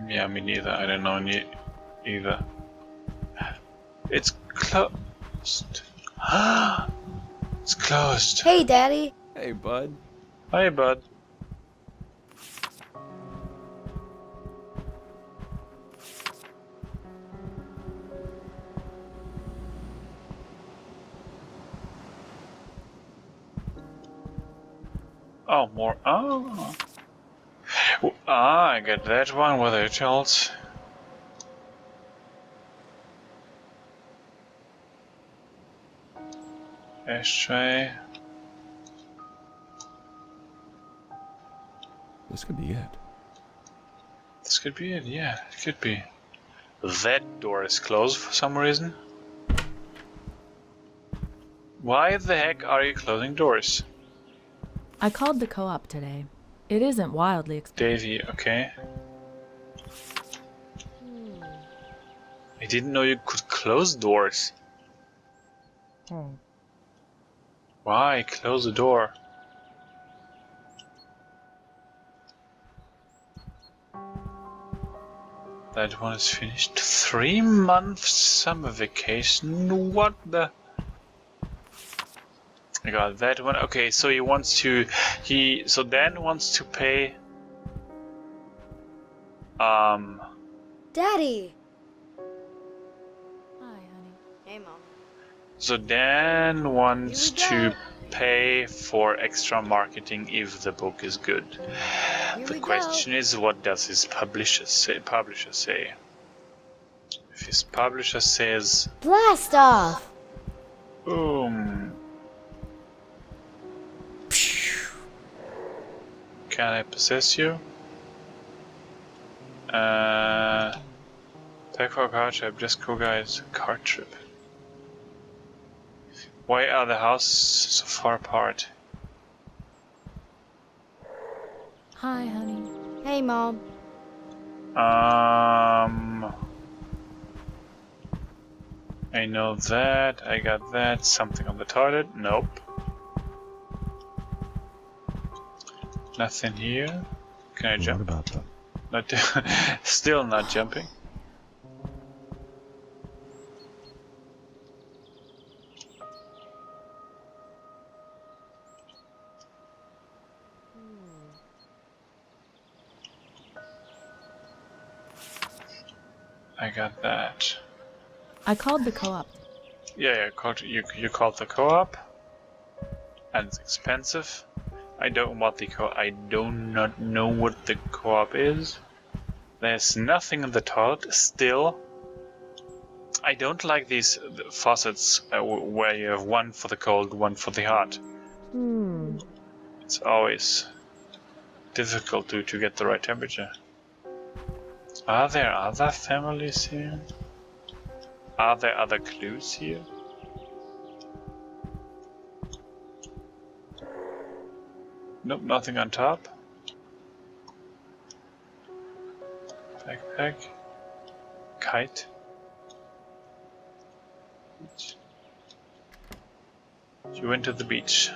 Yeah, me neither. I don't know either. It's closed. It's closed. Hey, Daddy. Hey, bud. Hi, bud. Oh, more. Oh. I get that one with the hotels. Ashtray. This could be it. This could be it, yeah, it could be. That door is closed for some reason. Why the heck are you closing doors? I called the co-op today. It isn't wildly expensive. Davey, okay. I didn't know you could close doors. Why close the door? That one is finished. 3 months summer vacation. What the? I got that one. Okay, so he wants to. So Dan wants to pay. Daddy. Hi, honey. Hey, Mom. So Dan wants to pay for extra marketing if the book is good. The question is, what does his publisher say? If his publisher says, Blast off. boom. Can I possess you? Pack for a card trip, just cool guys, card trip. Why are the houses so far apart? Hi, honey. Hey, Mom. I know that, I got that. Something on the toilet? Nope. Nothing here. Can I jump? What about that? Not still not jumping. I got that. I called the co-op. Yeah, you called the co-op, and it's expensive. I don't do not know what the co-op is. There's nothing in the toilet still. I don't like these faucets where you have one for the cold, one for the hot. It's always difficult to get the right temperature. Are there other families here? Are there other clues here? Nope, nothing on top. Backpack. Kite. Beach. You went to the beach.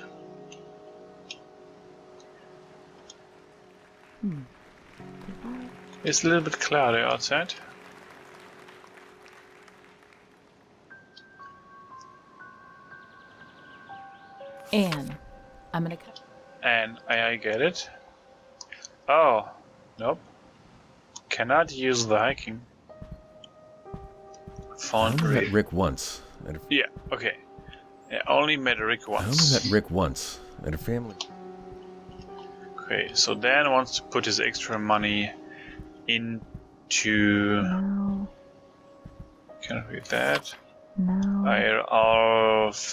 It's a little bit cloudy outside. Anne, I'm gonna cut. And I get it. Oh, nope. Cannot use the hiking. I only Foundry. met Rick once. Yeah, okay. I only met Rick I only once. met Rick once at a family. Okay, so Dan wants to put his extra money into. No. Can I read that? No. I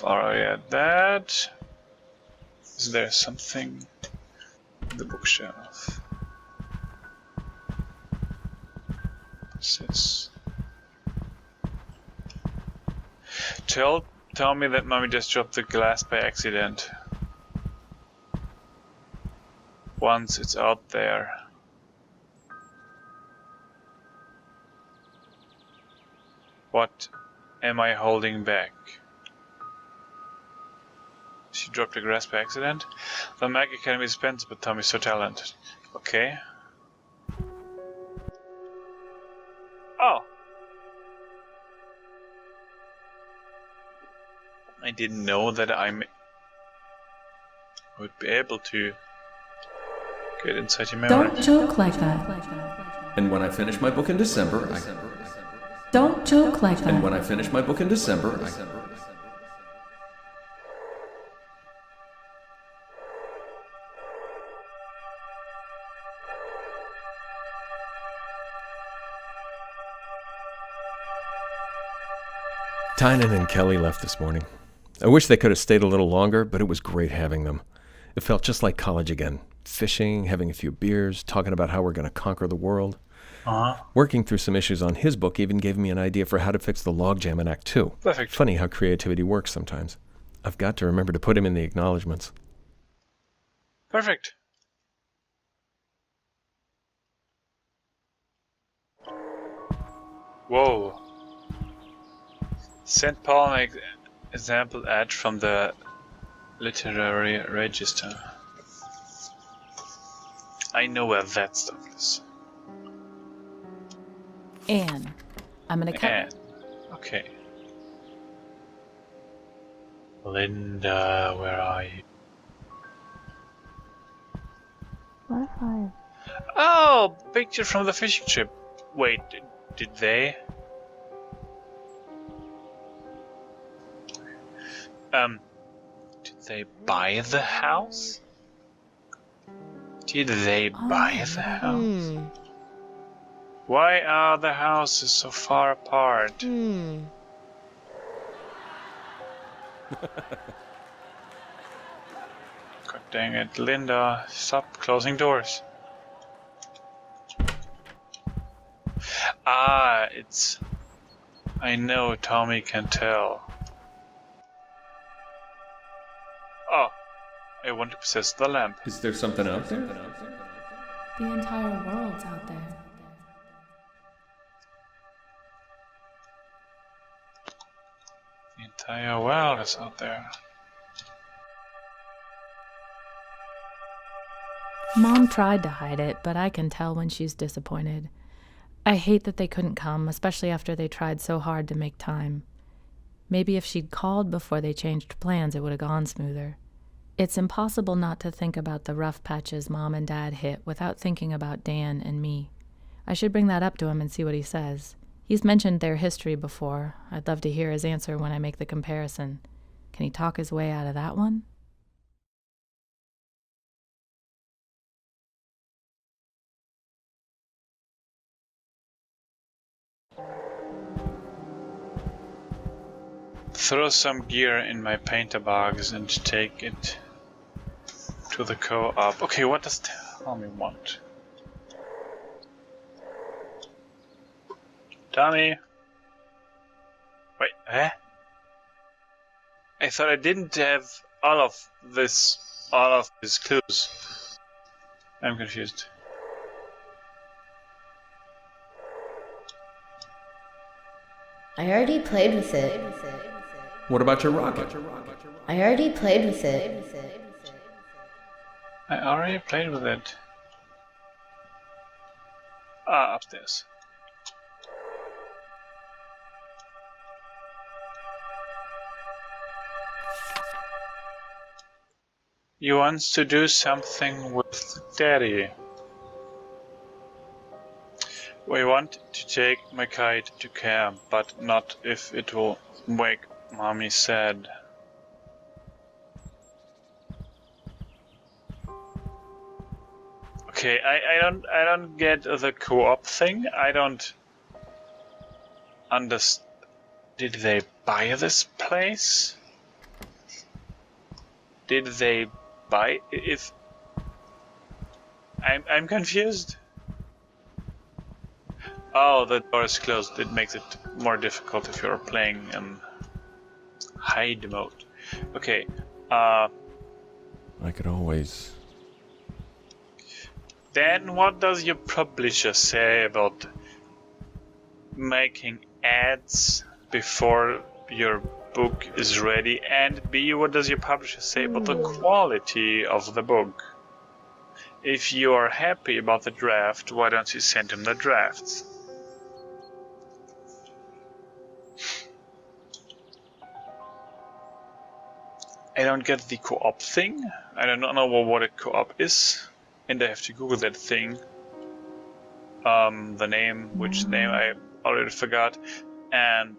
already had that. Is there something in the bookshelf? What's this? Tell me that mommy just dropped the glass by accident. Once it's out there. What am I holding back? She dropped the glass by accident. The Mag Academy is expensive, but Tommy's so talented. Okay. didn't know that I would be able to get inside your memory. Don't joke like that. And when I finish my book in December, Don't joke like And when that. I finish my book in December, Tynan and Kelly left this morning. I wish they could have stayed a little longer, but it was great having them. It felt just like college again. Fishing, having a few beers, talking about how we're going to conquer the world. Working through some issues on his book even gave me an idea for how to fix the logjam in Act 2. Perfect. Funny how creativity works sometimes. I've got to remember to put him in the acknowledgments. Perfect. Whoa. St. Paul an example ad from the literary register. I know where that stuff is. Anne, I'm gonna cut. Anne. Okay. Linda, where are you? What if I... Oh, picture from the fishing trip. Wait, did they? Did they buy the house? Did they buy the house? Why are the houses so far apart? God dang it, Linda, stop closing doors. Ah, it's... I know Tommy can tell. Oh, I want to possess the lamp. Is there something out there? The entire world's out there. The entire world is out there. Mom tried to hide it, but I can tell when she's disappointed. I hate that they couldn't come, especially after they tried so hard to make time. Maybe if she'd called before they changed plans, it would have gone smoother. It's impossible not to think about the rough patches Mom and Dad hit without thinking about Dan and me. I should bring that up to him and see what he says. He's mentioned their history before. I'd love to hear his answer when I make the comparison. Can he talk his way out of that one? Throw some gear in my painter box and take it to the co-op. Okay, what does Tommy want? Tommy? Wait, eh? I thought I didn't have all of these clues. I'm confused. I already played with it. What about your rocket? I already played with it. I already played with it. Ah, upstairs. He wants to do something with Daddy. We want to take my kite to camp, but not if it will make Mommy sad. Okay, I don't get the co-op thing. I don't understand. Did they buy this place? Did they buy if I'm confused. Oh, the door is closed. It makes it more difficult if you're playing in hide mode. Okay. I could always... Then what does your publisher say about making ads before your book is ready? And B, what does your publisher say about the quality of the book? If you are happy about the draft, why don't you send him the drafts? I don't get the co-op thing. I don't know what a co-op is, and I have to Google that thing. The name, which name I already forgot, and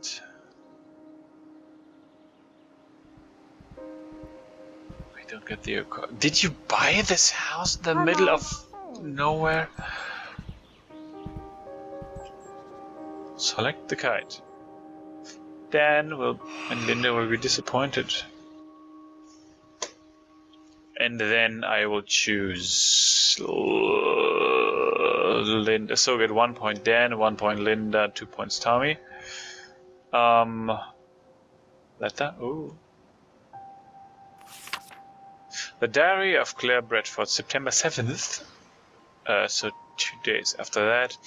I don't get the. Did you buy this house in the middle of nowhere? Select the kite. Dan and Linda will be disappointed. And then I will choose Linda. So get 1 point Dan, 1 point Linda, 2 points Tommy. Letter? Ooh. The Diary of Claire Bradford, September 7th. So 2 days after that.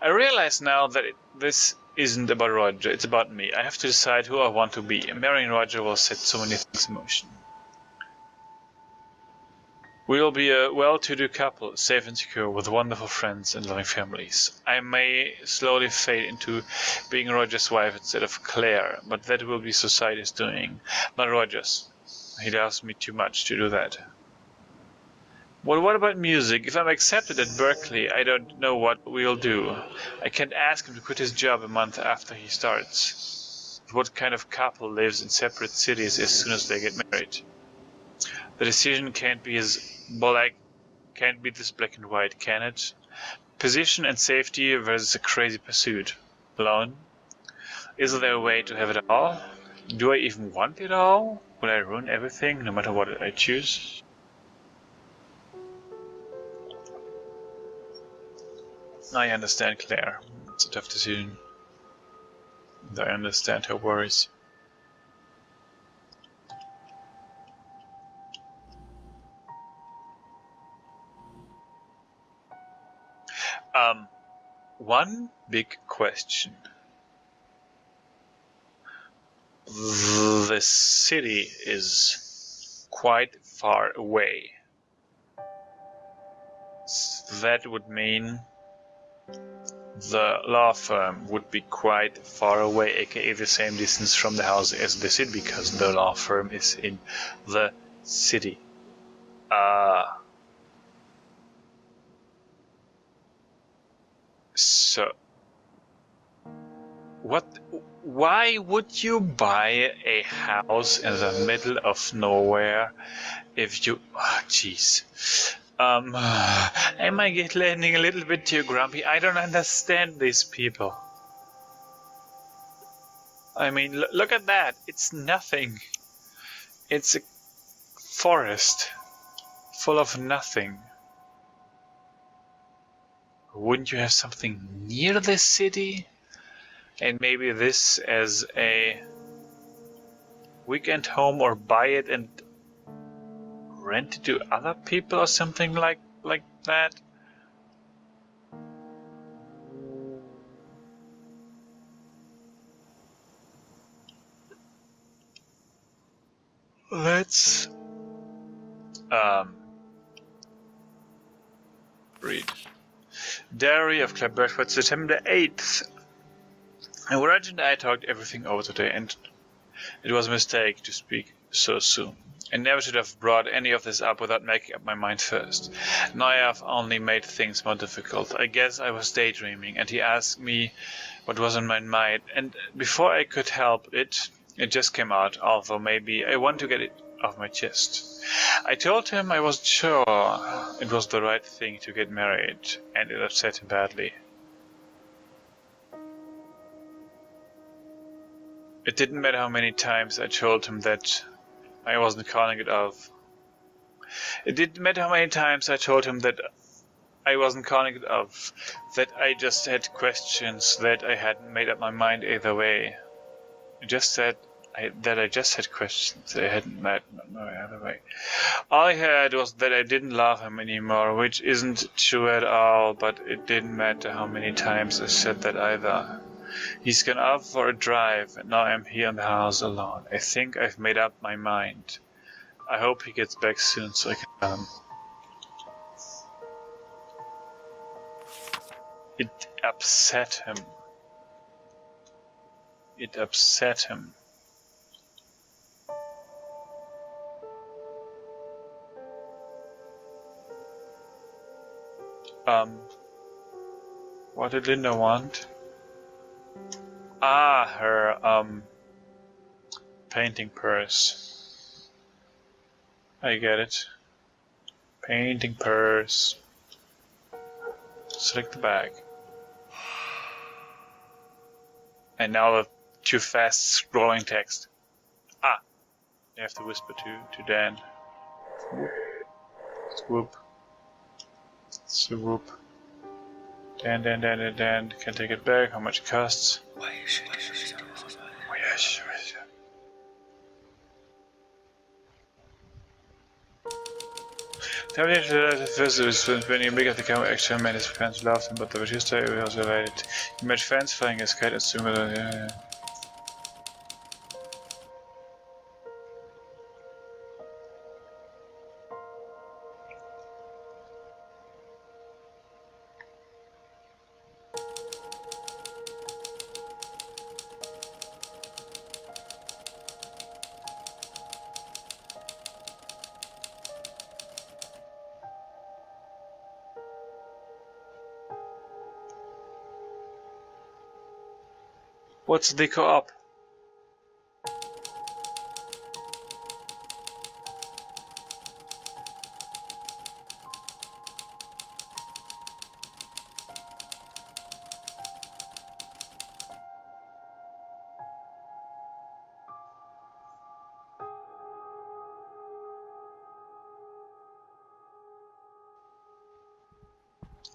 I realize now that this isn't about Roger, it's about me. I have to decide who I want to be. Marrying Roger will set so many things in motion. We will be a well-to-do couple, safe and secure, with wonderful friends and loving families. I may slowly fade into being Roger's wife instead of Claire, but that will be society's doing, not Roger's. He loves me too much to do that. Well, what about music? If I'm accepted at Berkeley, I don't know what we'll do. I can't ask him to quit his job a month after he starts. What kind of couple lives in separate cities as soon as they get married? The decision can't be this black and white, can it? Position and safety versus a crazy pursuit. Alone? Is there a way to have it all? Do I even want it all? Will I ruin everything, no matter what I choose? I understand Claire. It's a tough decision. And I understand her worries. One big question. The city is quite far away. That would mean the law firm would be quite far away, aka the same distance from the house as the city, because the law firm is in the city. So, why would you buy a house in the middle of nowhere if you, jeez. Am I getting a little bit too grumpy? I don't understand these people. I mean, look at that. It's nothing. It's a forest full of nothing. Wouldn't you have something near the city? And maybe this as a weekend home, or buy it and rent it to other people or something like that? Let's read. Diary of Claire Bradford, September 8th. Roger and I talked everything over today, and it was a mistake to speak so soon. I never should have brought any of this up without making up my mind first. Now I have only made things more difficult. I guess I was daydreaming, and he asked me what was on my mind, and before I could help it, it just came out, although maybe I want to get it off my chest. I told him I wasn't sure it was the right thing to get married, and it upset him badly. It didn't matter how many times I told him that I wasn't calling it off. It didn't matter how many times I told him that I wasn't calling it off, that I just had questions, that I hadn't made up my mind either way. I just said that I just had questions, that I hadn't made up my mind either way. All I had was that I didn't love him anymore, which isn't true at all, but it didn't matter how many times I said that either. He's gone out for a drive, and now I'm here in the house alone. I think I've made up my mind. I hope he gets back soon so I can tell him. It upset him. It upset him. What did Linda want? Ah, her, painting purse. I get it. Painting purse. Select the bag. And now the too fast scrolling text. Ah, you have to whisper to Dan. Swoop. Swoop. Dan. Can take it back. How much it costs? Tell me first when you make up the camera actual man his fans loved him, but the Batista was related. He made fans flying his kite and similar. Yeah. What's the co-op?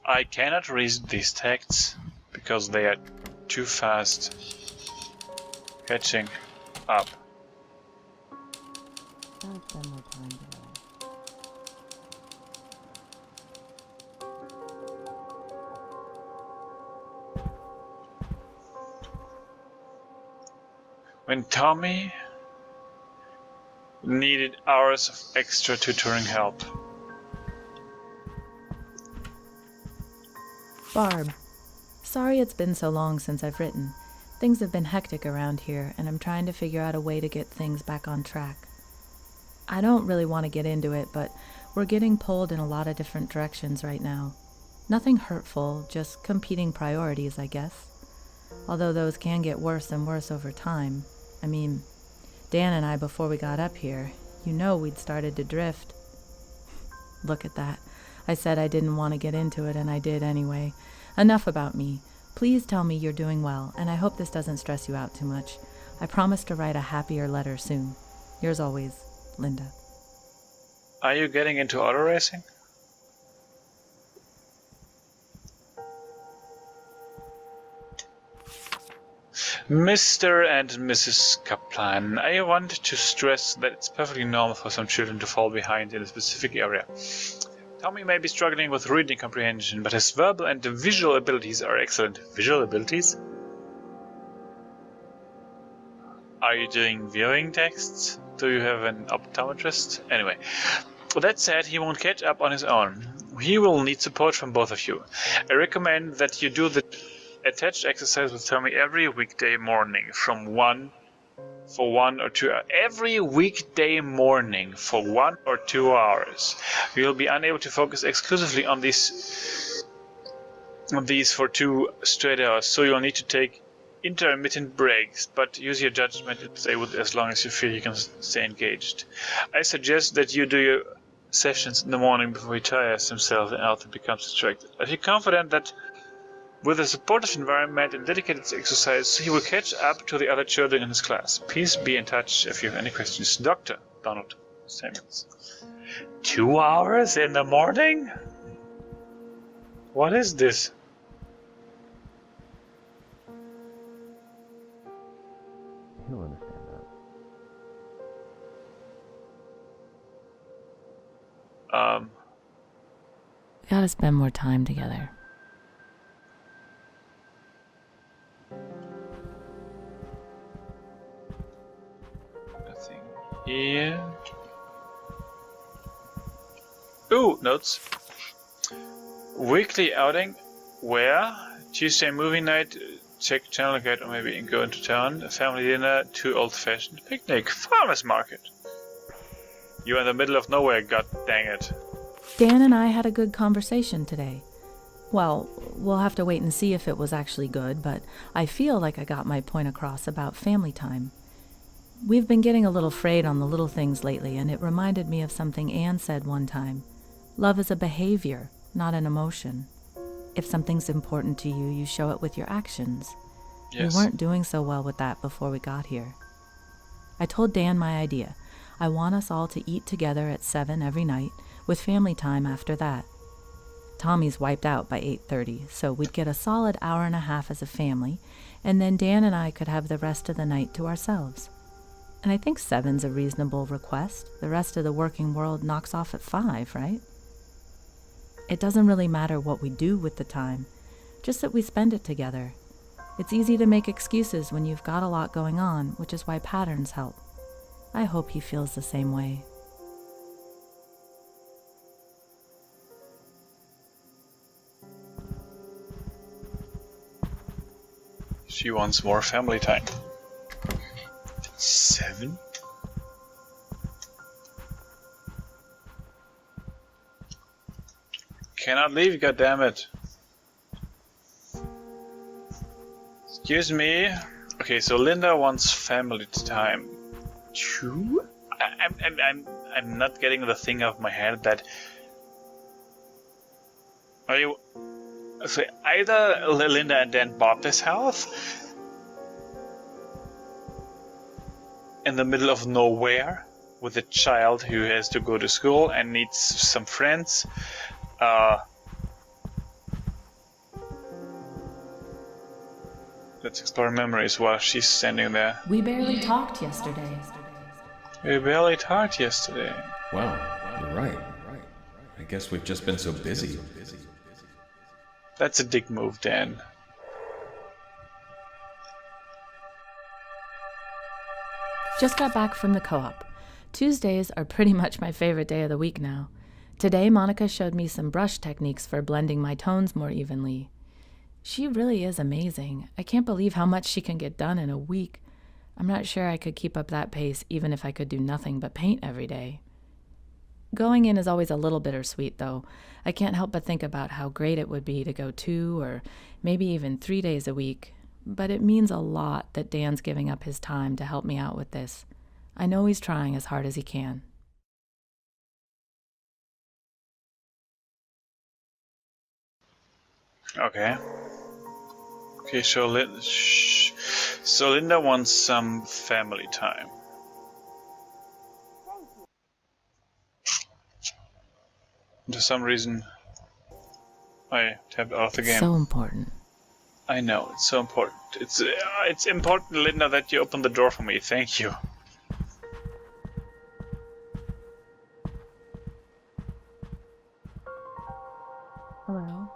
I cannot read these texts because they are too fast catching up. When Tommy needed hours of extra tutoring help. Barb, sorry it's been so long since I've written. Things have been hectic around here, and I'm trying to figure out a way to get things back on track. I don't really want to get into it, but we're getting pulled in a lot of different directions right now. Nothing hurtful, just competing priorities, I guess. Although those can get worse and worse over time. I mean, Dan and I, before we got up here, we'd started to drift. Look at that. I said I didn't want to get into it, and I did anyway. Enough about me. Please tell me you're doing well, and I hope this doesn't stress you out too much. I promise to write a happier letter soon. Yours always, Linda. Are you getting into auto racing? Mr. and Mrs. Kaplan, I want to stress that it's perfectly normal for some children to fall behind in a specific area. Tommy may be struggling with reading comprehension, but his verbal and visual abilities are excellent. Visual abilities? Are you doing viewing texts? Do you have an optometrist? Anyway, that said, he won't catch up on his own. He will need support from both of you. I recommend that you do the attached exercise with Tommy every weekday morning for 1 or 2 hours. Every weekday morning for 1 or 2 hours. You'll be unable to focus exclusively on these for 2 straight hours, so you'll need to take intermittent breaks, but use your judgment and stay with as long as you feel you can stay engaged. I suggest that you do your sessions in the morning before he tires himself and out and becomes distracted. I feel confident that with a supportive environment and dedicated exercise, he will catch up to the other children in his class. Please be in touch if you have any questions. Dr. Donald Samuels. 2 hours in the morning? What is this? He'll understand that. We gotta spend more time together. Nothing here. Ooh, notes. Weekly outing. Where? Tuesday movie night. Check channel guide or maybe go into town. A family dinner. 2 old-fashioned picnic. Farmers market. You're in the middle of nowhere, god dang it. Dan and I had a good conversation today. Well, we'll have to wait and see if it was actually good, but I feel like I got my point across about family time. We've been getting a little frayed on the little things lately, and it reminded me of something Anne said one time. Love is a behavior, not an emotion. If something's important to you, you show it with your actions. Yes. We weren't doing so well with that before we got here. I told Dan my idea. I want us all to eat together at 7 every night, with family time after that. Tommy's wiped out by 8:30, so we'd get a solid hour and a half as a family, and then Dan and I could have the rest of the night to ourselves. And I think 7's a reasonable request. The rest of the working world knocks off at 5, right? It doesn't really matter what we do with the time, just that we spend it together. It's easy to make excuses when you've got a lot going on, which is why patterns help. I hope he feels the same way. She wants more family time. 7? Cannot leave, goddammit. Excuse me. Okay, so Linda wants family time. 2? I'm not getting the thing out of my head that. Are you? So either Linda and Dan bought this house in the middle of nowhere with a child who has to go to school and needs some friends. Let's explore memories while she's standing there. We barely talked yesterday. We barely talked yesterday. Wow, you're right. I guess we've just been so busy. That's a dick move, Dan. Just got back from the co-op. Tuesdays are pretty much my favorite day of the week now. Today, Monica showed me some brush techniques for blending my tones more evenly. She really is amazing. I can't believe how much she can get done in a week. I'm not sure I could keep up that pace even if I could do nothing but paint every day. Going in is always a little bittersweet, though. I can't help but think about how great it would be to go 2 or maybe even 3 days a week. But it means a lot that Dan's giving up his time to help me out with this. I know he's trying as hard as he can. Okay. Okay, so Linda wants some family time. For some reason, I tapped out of the game. So important. I know, it's so important. It's important, Linda, that you open the door for me. Thank you. Hello?